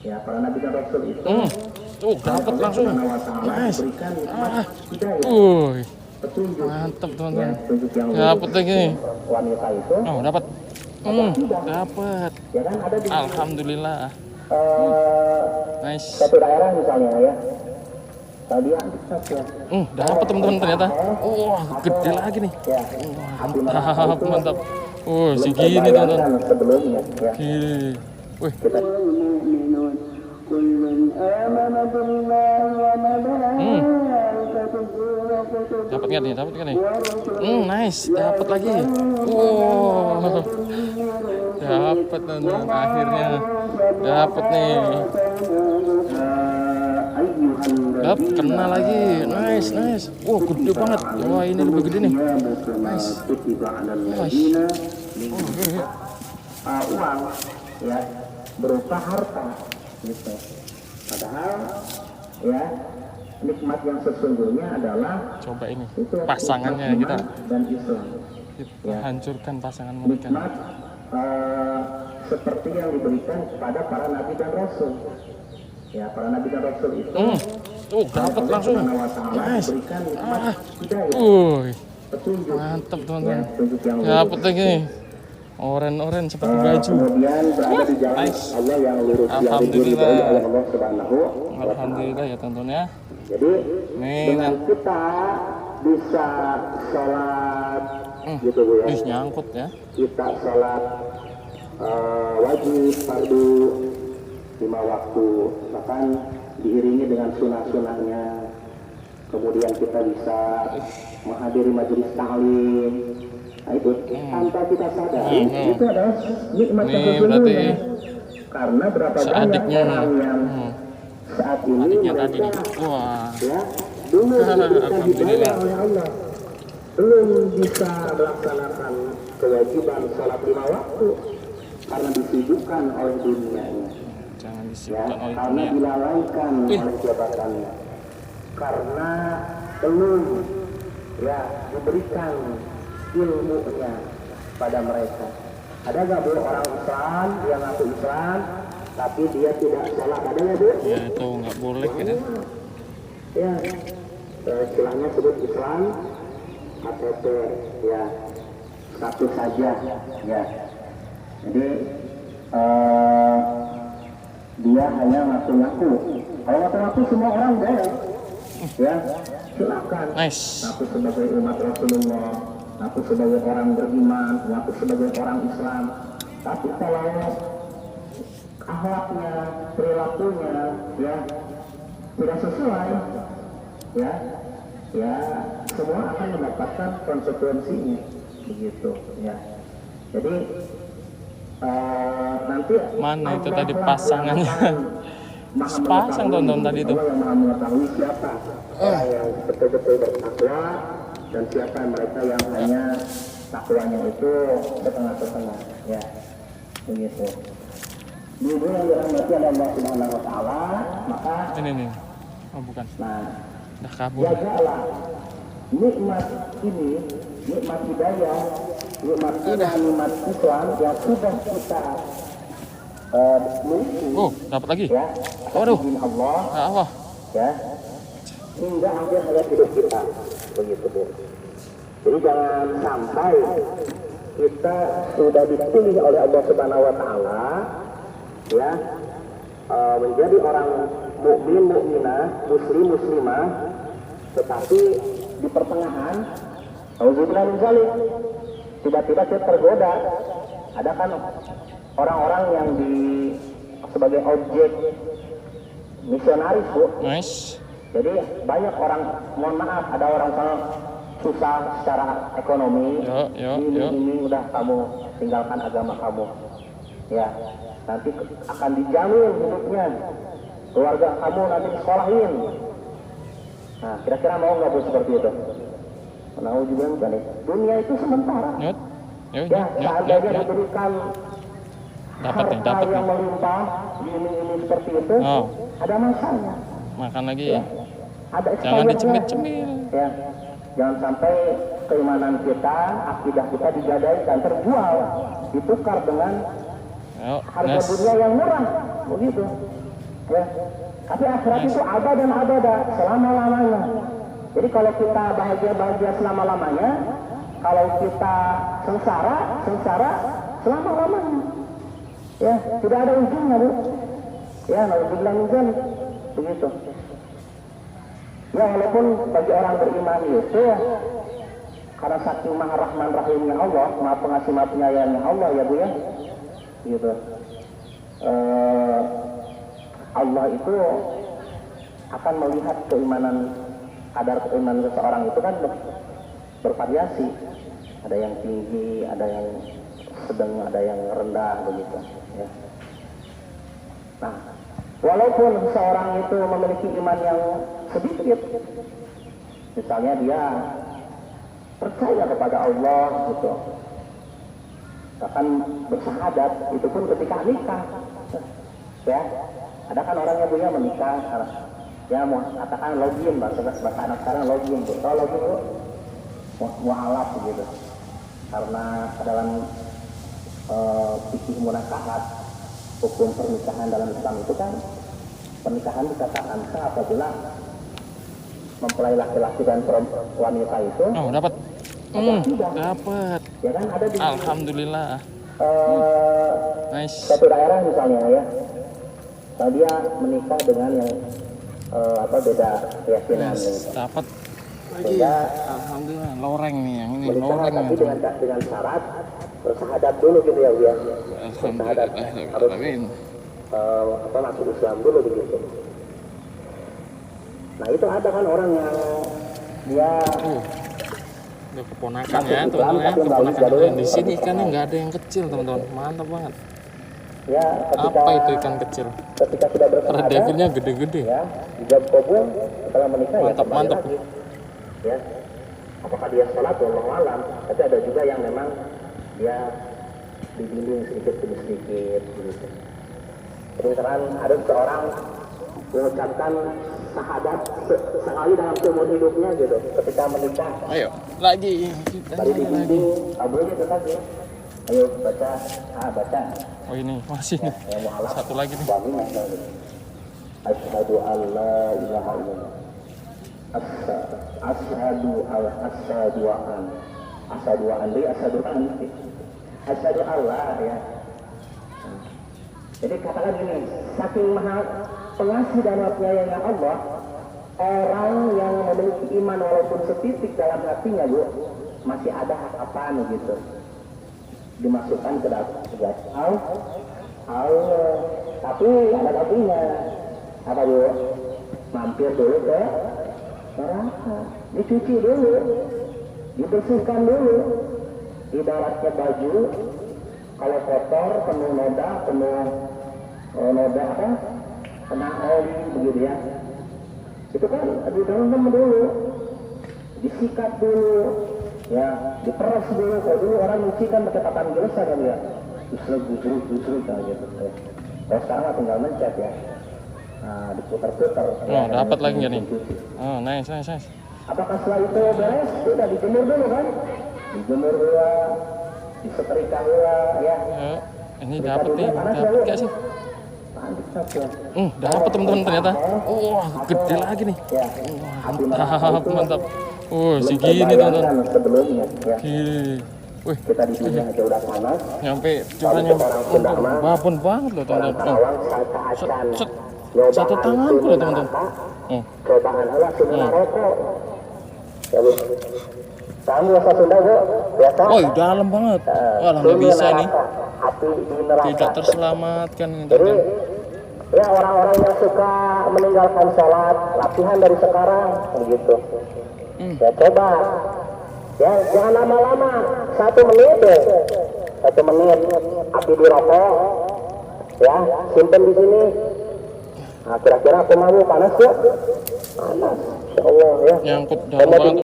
Ya, para nabi dan rasul itu tuh dapat langsung. Nice. Berikan nikmat hidayah, petunjuk. Mantap Ya, teman-teman. petunjuk yang Dapat lagi. wanita itu. Oh, dapat. Dapat. Ya kan ada di Alhamdulillah. Nice. satu daerah misalnya ya. Kalian bisa ya. Dapat teman-teman ternyata. Gede lagi nih. Ya. Mantap. Segini teman-teman. Sebelumnya ya. Gini. Wih. Dapat nggak nih? Nice, dapat lagi. Dapat teman-teman. Akhirnya dapat nih. Kena lagi. Nice. Gede banget. Wah, ini lebih gede nih. Nice. Uang ya berupa harta gitu. Padahal ya nikmat yang sesungguhnya adalah coba ini pasangannya kita dan Islam. Kita hancurkan pasangan mereka. Nikmat seperti yang diberikan kepada para nabi dan rasul. Ya, para nabi dan rasul itu dapat langsung. Nice. Berikan nikmat hidayah, petunjuk. Mantap teman-teman. Ya, dapat lagi. Oren seperti baju. Kemudian berada di jalan Allah yang lurus. Alhamdulillah. Allah Subhanahu. Alhamdulillah ya teman-teman ya. Jadi nih, dengan kita bisa sholat gitu Bu ya. Nyangkut ya. Kita sholat wajib fardu 5 waktu, bahkan diiringi dengan sunnah-sunnahnya. Kemudian kita bisa menghadiri majelis ta'lim. Nah itu tanpa kita sadari itu adalah nikmat yang sesungguhnya. Karena berapa banyak orang yang saat ini mereka ya belum diberikan hidayah oleh Allah, belum bisa melaksanakan kewajiban sholat 5 waktu karena disibukkan oleh dunianya. Jangan disibukkan oleh karena dunia. dilalaikan oleh jabatannya, karena belum ya diberikan ilmunya pada mereka. Ada nggak Bu orang Islam yang ngaku Islam tapi dia tidak sholat? Ada nggak Bu? Ya itu nggak boleh kan? Ya, istilahnya sebut Islam KTP ya satu saja ya. Jadi dia hanya ngaku-ngaku. Kalau ngaku-ngaku semua orang boleh ya, silakan. Nice. Ngaku sebagai umat Rasulullah, ngaku sebagai orang beriman, ngaku sebagai orang Islam. Tapi kalau akhlaknya, perilakunya ya tidak sesuai ya semua akan mendapatkan konsekuensinya begitu ya. Jadi nanti mana itu tadi pasangannya? Sepasang tonton tadi itu. Allah yang Maha mengetahui siapa orang yang betul-betul bertakwa dan siapa mereka yang hanya takwanya itu setengah-setengah ya begitu. Ibu yang dirahmati oleh Allah Subhanahu wa taala, maka ini. Oh bukan. Nah, udah kabur. jagalah nikmat ini, nikmat hidayah, nikmat iman, nikmat Islam yang sudah kita miliki. Dapat lagi. Ya, Waduh. Allah. Ya, hingga akhir hayat hidup kita, begitu Bu. Jadi jangan sampai kita sudah dipilih oleh Allah Subhanahu Wa Taala, ya, menjadi orang mukmin, mukminah, muslim, muslimah, tetapi di pertengahan, auzubillah min dzalik, tiba-tiba kita tergoda. Ada kan orang-orang yang sebagai objek misionaris Bu. Nice. Jadi banyak orang, mohon maaf, ada orang sana susah secara ekonomi. Ini udah kamu tinggalkan agama kamu. Ya, nanti akan dijamin hidupnya. Keluarga kamu nanti sekolahin. Nah, kira-kira mau nggak Bu seperti itu? Nah, juga bukan. Dunia itu sementara. Ya, seandainya diberikan harta yang melimpah, ini seperti itu, ada masanya. Makan lagi ya. Ada jangan dicemil-cemil. Ya, jangan sampai keimanan kita, akidah kita digadaikan, terjual, ditukar dengan harga dunia yang murah, begitu. Ya. Tapi akhirat itu abad dan abada, selama-lamanya. Jadi kalau kita bahagia selama-lamanya, kalau kita sengsara selama-lamanya. Ya, tidak ada ujungnya, Bu. Ya, naudzubillah min dzalik. Begitu. Ya, walaupun bagi orang beriman itu ya, karena saking maha rahman rahimnya Allah, maha pengasih maha penyayangnya Allah ya Bu ya. Gitu. Allah itu akan melihat kadar keimanan seseorang itu kan bervariasi. Ada yang tinggi, ada yang sedang, ada yang rendah begitu. Ya. Nah, walaupun seseorang itu memiliki iman yang sedikit, misalnya dia percaya kepada Allah gitu, akan bersyahadat, itu pun ketika nikah. Ya, ada kan orang yang punya menikah, ya mau katakan login, bahasa anak sekarang login, kalau login itu mualaf gitu, karena dalam fikih munakahat, hukum pernikahan dalam Islam itu kan pernikahan dikatakan sah apabila mempelai laki-laki dan wanita itu dapat ya kan, ada di alhamdulillah. Nice. Satu daerah misalnya ya, kalau dia menikah dengan yang beda keyakinan, dapat lagi. Alhamdulillah, loreng nih yang ini, menikah loreng tapi nih. dengan syarat bersyahadat dulu gitu ya Bu ya. Bersyahadat harus masuk Islam dulu begitu. Nah itu ada kan orang yang dia udah keponakan ya teman-teman ya, keponakan yang di sini ikannya nggak ada yang kecil teman-teman, mantap banget. Ya, apa itu ikan kecil? Ketika sudah bersyahadat, devilnya gede-gede. Ya, dijawab kabul setelah menikah mantap. Lagi. Ya, apakah dia sholat wallahu alam? Tapi ada juga yang memang dia dibimbing sedikit demi sedikit begitu. Misalkan ada seorang mengucapkan syahadat sekali dalam seumur hidupnya gitu, ketika menikah. Ayo lagi kita tadi dibimbing kabulnya tetap ya. Ayo baca, baca. Oh ini masih nih. Satu lagi nih. Asyhadu alla ilaha illallah. Asyhadu Allah ya. Jadi katakan gini, saking maha pengasih dan penyayangnya Allah, orang yang memiliki iman walaupun setitik dalam hatinya Bu, masih ada hak apaan gitu, dimasukkan ke dalam Allah. Tapi ada tapinya, apa Bu? Mampir dulu ke neraka, dicuci dulu, dibersihkan dulu. Ibaratnya baju, kalau kotor, penuh noda apa? Kena oli begitu ya. Itu kan direndam dulu, disikat dulu, ya, diperas dulu. Kalau dulu orang nyuci kan pakai papan gelas kan ya, justru kan gitu. Kalau sekarang tinggal mencet ya, nah diputar-putar. Oh dapat lagi nggak nih? Oh nice. Apakah setelah itu beres? Sudah dijemur dulu kan? Dijemur dulu, disetrika dulu ya. Ini dapat nih, dapat nggak sih? Dapat teman-teman ternyata. Wah gede lagi nih. Mantap. Segini teman-teman. Gini. Wih, kita di dunia aja udah panas. Nyampe curahnya babon banget loh teman-teman. Satu tanganku loh teman-teman. Cobaan Allah semua rokok. Ya Bu. Kamu bahasa Sunda Bu? Biasa? Dalam banget. Wah nggak bisa nih. Tidak terselamatkan teman-teman. Ya orang-orang yang suka meninggalkan sholat, latihan dari sekarang begitu. Ya coba. Ya jangan lama-lama, 1 menit ya. 1 menit api di rokok. Ya, simpen di sini. Nah, kira-kira aku mau panas ya? Panas. Insyaallah ya. Nyangkut dalam banget.